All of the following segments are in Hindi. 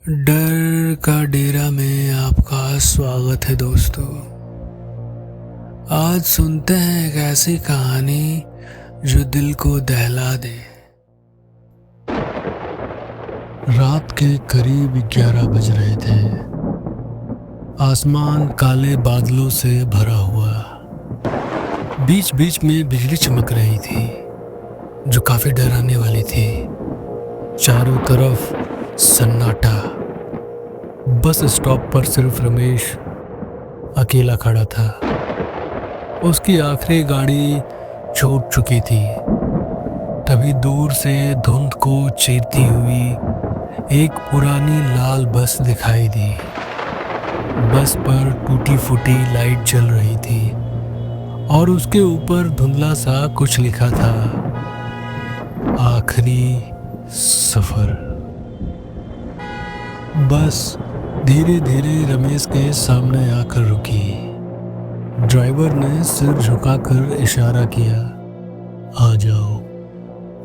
डर का डेरा में आपका स्वागत है दोस्तों। आज सुनते हैं एक ऐसी कहानी जो दिल को दहला दे। रात के करीब 11 बज रहे थे। आसमान काले बादलों से भरा हुआ, बीच बीच में बिजली चमक रही थी जो काफी डराने वाली थी। चारों तरफ सन्नाटा। बस स्टॉप पर सिर्फ रमेश अकेला खड़ा था। उसकी आखिरी गाड़ी छूट चुकी थी। तभी दूर से धुंध को चीरती हुई एक पुरानी लाल बस दिखाई दी। बस पर टूटी फूटी लाइट जल रही थी और उसके ऊपर धुंधला सा कुछ लिखा था, आखिरी सफर। बस धीरे धीरे रमेश के सामने आकर रुकी। ड्राइवर ने सिर झुकाकर इशारा किया, आ जाओ।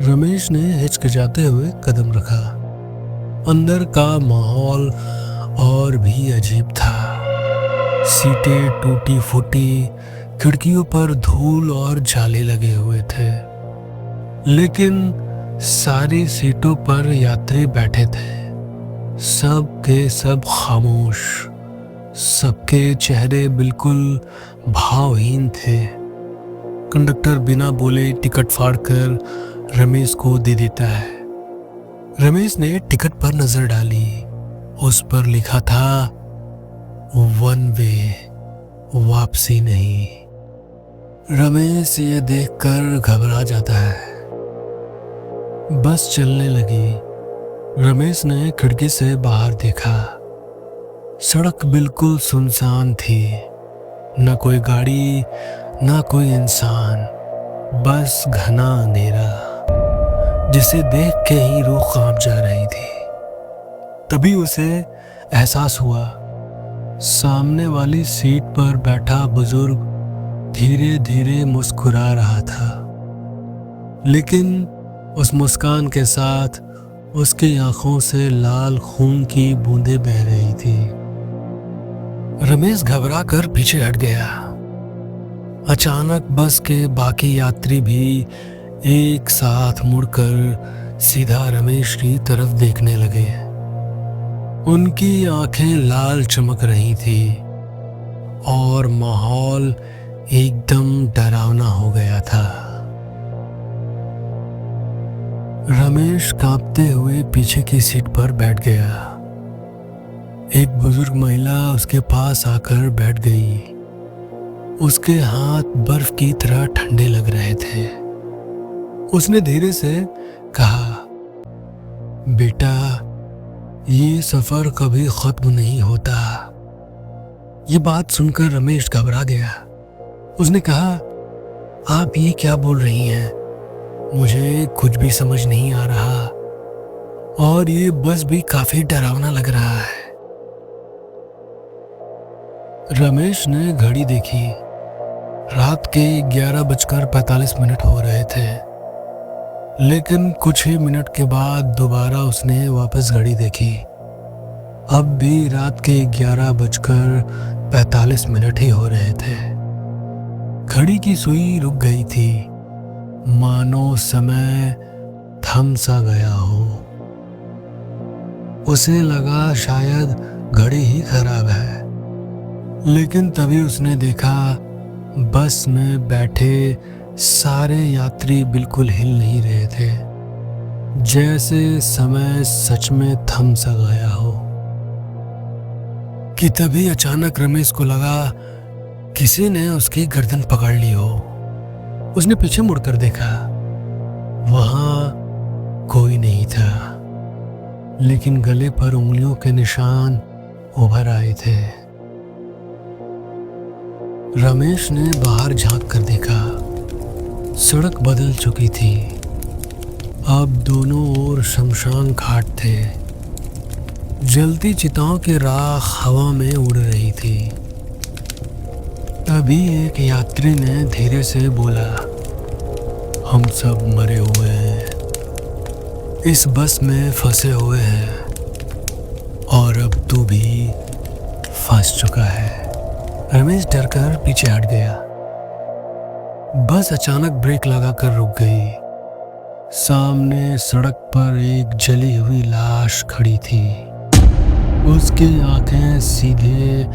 रमेश ने हिचकिचाते हुए कदम रखा। अंदर का माहौल और भी अजीब था। सीटें टूटी फूटी, खिड़कियों पर धूल और जाले लगे हुए थे, लेकिन सारी सीटों पर यात्री बैठे थे। सब के सब खामोश, सबके चेहरे बिल्कुल भावहीन थे। कंडक्टर बिना बोले टिकट फाड़कर रमेश को दे देता है। रमेश ने टिकट पर नजर डाली। उस पर लिखा था, वन वे, वापसी नहीं। रमेश ये देखकर घबरा जाता है। बस चलने लगी। रमेश ने खिड़की से बाहर देखा। सड़क बिल्कुल सुनसान थी। न कोई गाड़ी, न कोई इंसान, बस घना अंधेरा जिसे देख के ही रूह कांप जा रही थी। तभी उसे एहसास हुआ, सामने वाली सीट पर बैठा बुजुर्ग धीरे धीरे मुस्कुरा रहा था, लेकिन उस मुस्कान के साथ उसकी आंखों से लाल खून की बूंदें बह रही थी। रमेश घबरा कर पीछे हट गया। अचानक बस के बाकी यात्री भी एक साथ मुड़कर सीधा रमेश की तरफ देखने लगे। उनकी आंखें लाल चमक रही थी और माहौल एकदम डरावना हो गया था। रमेश कांपते हुए पीछे की सीट पर बैठ गया। एक बुजुर्ग महिला उसके पास आकर बैठ गई। उसके हाथ बर्फ की तरह ठंडे लग रहे थे। उसने धीरे से कहा, बेटा, ये सफर कभी खत्म नहीं होता। ये बात सुनकर रमेश घबरा गया। उसने कहा, आप ये क्या बोल रही हैं? मुझे कुछ भी समझ नहीं आ रहा और ये बस भी काफी डरावना लग रहा है। रमेश ने घड़ी देखी। रात के 11:45 हो रहे थे, लेकिन कुछ ही मिनट के बाद दोबारा उसने वापस घड़ी देखी। अब भी रात के 11:45 ही हो रहे थे। घड़ी की सुई रुक गई थी, मानो समय थम सा गया हो। उसे लगा शायद घड़ी ही खराब है, लेकिन तभी उसने देखा बस में बैठे सारे यात्री बिल्कुल हिल नहीं रहे थे, जैसे समय सच में थम सा गया हो। कि तभी अचानक रमेश को लगा किसी ने उसकी गर्दन पकड़ ली हो। उसने पीछे मुड़कर देखा। वहां कोई नहीं था, लेकिन गले पर उंगलियों के निशान उभर आए थे। रमेश ने बाहर झांक कर देखा। सड़क बदल चुकी थी। अब दोनों ओर शमशान घाट थे। जलती चिताओं की राख हवा में उड़ रही थी। तभी एक यात्री ने धीरे से बोला, हम सब मरे हुए हैं, इस बस में फंसे हुए हैं और अब तू भी फंस चुका है। रमेश डरकर पीछे हट गया। बस अचानक ब्रेक लगाकर रुक गई। सामने सड़क पर एक जली हुई लाश खड़ी थी। उसकी आंखें सीधे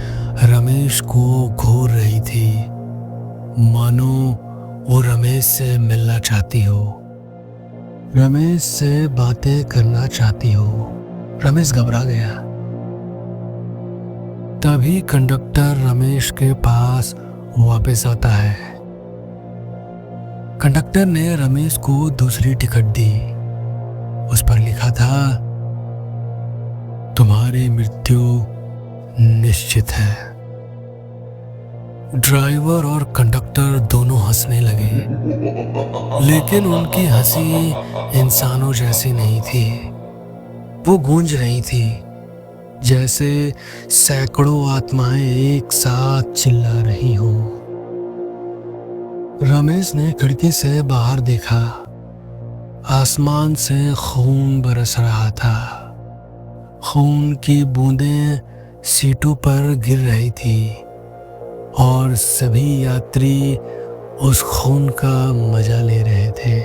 रमेश को घूर रही थी, मानो वो रमेश से मिलना चाहती हो, रमेश से बातें करना चाहती हो। रमेश घबरा गया। तभी कंडक्टर रमेश के पास वापस आता है। कंडक्टर ने रमेश को दूसरी टिकट दी। उस पर लिखा था, तुम्हारी मृत्यु निश्चित है। ड्राइवर और कंडक्टर दोनों हंसने लगे, लेकिन उनकी हंसी इंसानों जैसी नहीं थी। वो गूंज रही थी जैसे सैकड़ों आत्माएं एक साथ चिल्ला रही हो। रमेश ने खिड़की से बाहर देखा। आसमान से खून बरस रहा था। खून की बूंदें सीटों पर गिर रही थी और सभी यात्री उस खून का मजा ले रहे थे।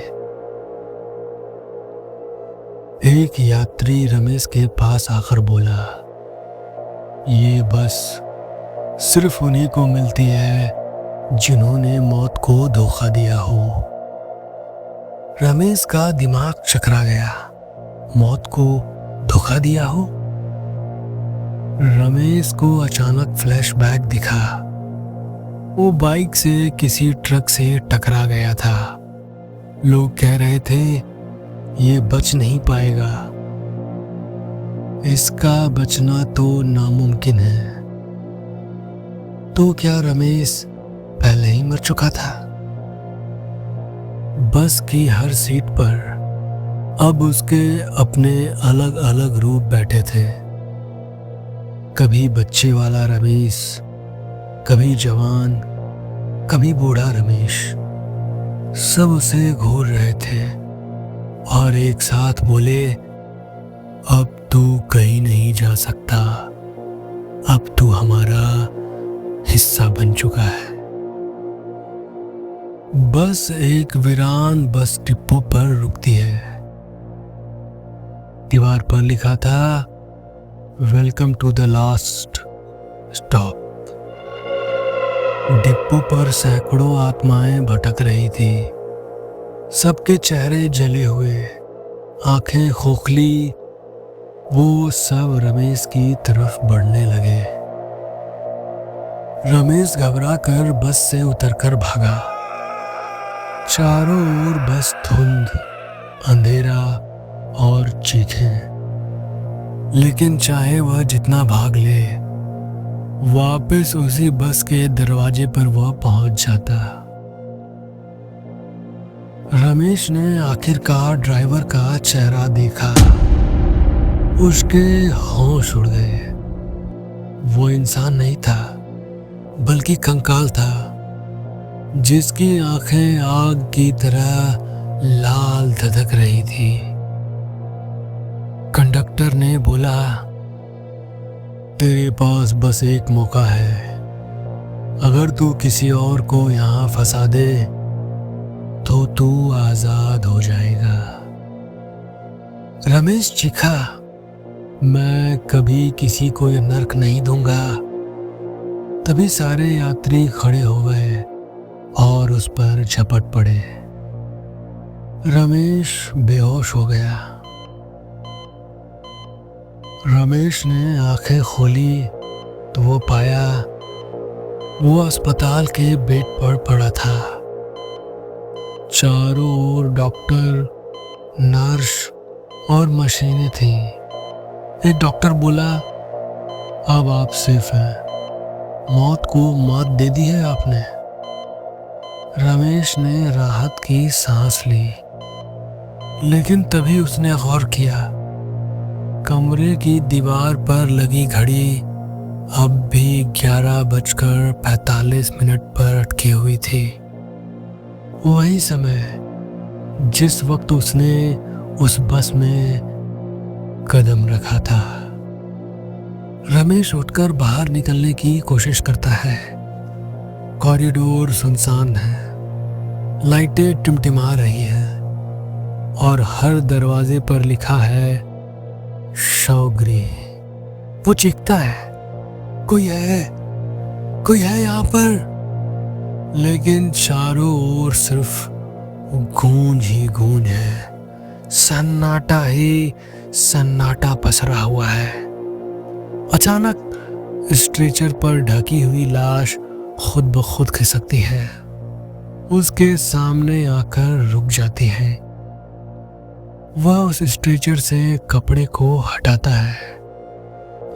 एक यात्री रमेश के पास आकर बोला, ये बस सिर्फ उन्हीं को मिलती है जिन्होंने मौत को धोखा दिया हो। रमेश का दिमाग चकरा गया। मौत को धोखा दिया हो? रमेश को अचानक फ्लैशबैक दिखा। वो बाइक से किसी ट्रक से टकरा गया था। लोग कह रहे थे, ये बच नहीं पाएगा, इसका बचना तो नामुमकिन है। तो क्या रमेश पहले ही मर चुका था? बस की हर सीट पर अब उसके अपने अलग अलग रूप बैठे थे। कभी बच्चे वाला रमेश, कभी जवान, कभी बूढ़ा रमेश। सब उसे घूर रहे थे और एक साथ बोले, अब तू कहीं नहीं जा सकता, अब तू हमारा हिस्सा बन चुका है। बस एक वीरान बस डिपो पर रुकती है। दीवार पर लिखा था, welcome to the last stop. Depot पर सैकड़ों आत्माएं भटक रही थी। सबके चेहरे जले हुए, आंखें खोखली। वो सब रमेश की तरफ बढ़ने लगे। रमेश घबरा कर बस से उतरकर भागा। चारों ओर बस धुंध, अंधेरा और चीखें। लेकिन चाहे वह जितना भाग ले, वापस उसी बस के दरवाजे पर वह पहुंच जाता। रमेश ने आखिरकार ड्राइवर का चेहरा देखा। उसके होश उड़ गए। वो इंसान नहीं था, बल्कि कंकाल था, जिसकी आंखें आग की तरह लाल धधक रही थी। कंडक्टर ने बोला, तेरे पास बस एक मौका है। अगर तू किसी और को यहाँ फंसा दे तो तू आजाद हो जाएगा। रमेश चीखा, मैं कभी किसी को नर्क नहीं दूंगा। तभी सारे यात्री खड़े हो गए और उस पर झपट पड़े। रमेश बेहोश हो गया। रमेश ने आंखें खोली तो वो पाया वो अस्पताल के बेड पर पड़ा था। चारों ओर डॉक्टर, नर्स और मशीनें थीं। एक डॉक्टर बोला, अब आप सेफ हैं। मौत को मात दे दी है आपने। रमेश ने राहत की सांस ली, लेकिन तभी उसने गौर किया, कमरे की दीवार पर लगी घड़ी अब भी 11:45 पर अटकी हुई थी। वही समय जिस वक्त उसने उस बस में कदम रखा था। रमेश उठकर बाहर निकलने की कोशिश करता है। कॉरिडोर सुनसान है, लाइटें टिमटिमा रही हैं और हर दरवाजे पर लिखा है शवगृह। वो चीखता है, कोई है यहाँ पर। लेकिन चारों ओर सिर्फ गूंज ही गूंज है, सन्नाटा ही सन्नाटा पसरा हुआ है। अचानक स्ट्रेचर पर ढकी हुई लाश खुद ब खुद खिसकती है, उसके सामने आकर रुक जाती है। वह उस स्ट्रेचर से कपड़े को हटाता है।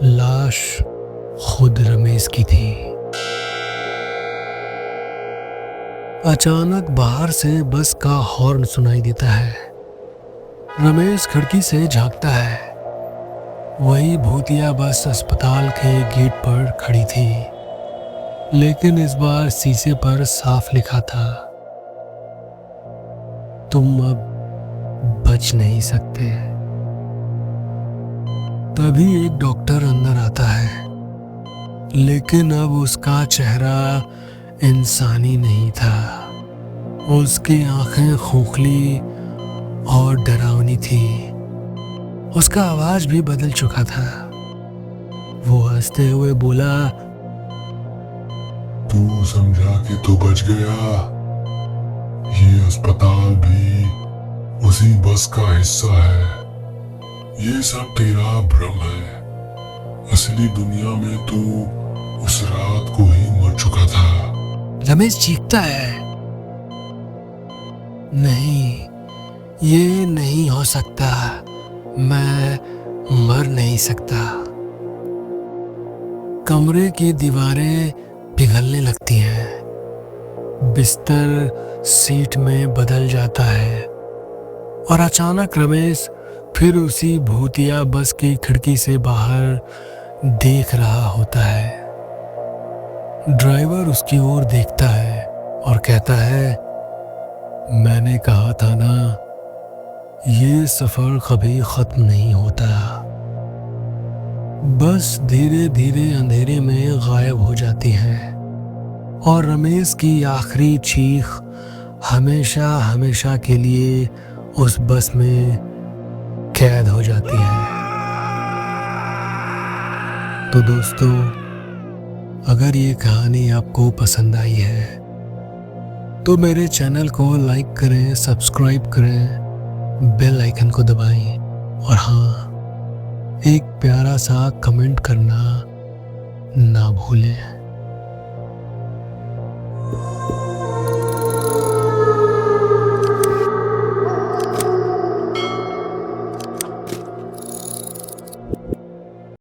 लाश खुद रमेश की थी। अचानक बाहर से बस का हॉर्न सुनाई देता है। रमेश खिड़की से झांकता है। वही भूतिया बस अस्पताल के गेट पर खड़ी थी, लेकिन इस बार शीशे पर साफ लिखा था, तुम अब बच नहीं सकते। तभी एक डॉक्टर अंदर आता है, लेकिन अब उसका चेहरा इंसानी नहीं था। उसकी आंखें खोखली और डरावनी थी। उसका आवाज भी बदल चुका था। वो हंसते हुए बोला, तू समझा कि तू बच गया। ये अस्पताल भी उसी बस का हिस्सा है। ये सब तेरा भ्रम है। असली दुनिया में तू उस रात को ही मर चुका था। रमेश चीखता है, नहीं, ये नहीं हो सकता। मैं मर नहीं सकता। कमरे की दीवारें पिघलने लगती हैं। बिस्तर सीट में बदल जाता है और अचानक रमेश फिर उसी भूतिया बस की खिड़की से बाहर देख रहा होता है। ड्राइवर उसकी ओर देखता है और कहता है, मैंने कहा था ना, ये सफर कभी खत्म नहीं होता। बस धीरे धीरे अंधेरे में गायब हो जाती है और रमेश की आखिरी चीख हमेशा हमेशा के लिए उस बस में कैद हो जाती है। तो दोस्तों, अगर ये कहानी आपको पसंद आई है तो मेरे चैनल को लाइक करें, सब्सक्राइब करें, बेल आइकन को दबाएं और हाँ, एक प्यारा सा कमेंट करना ना भूलें।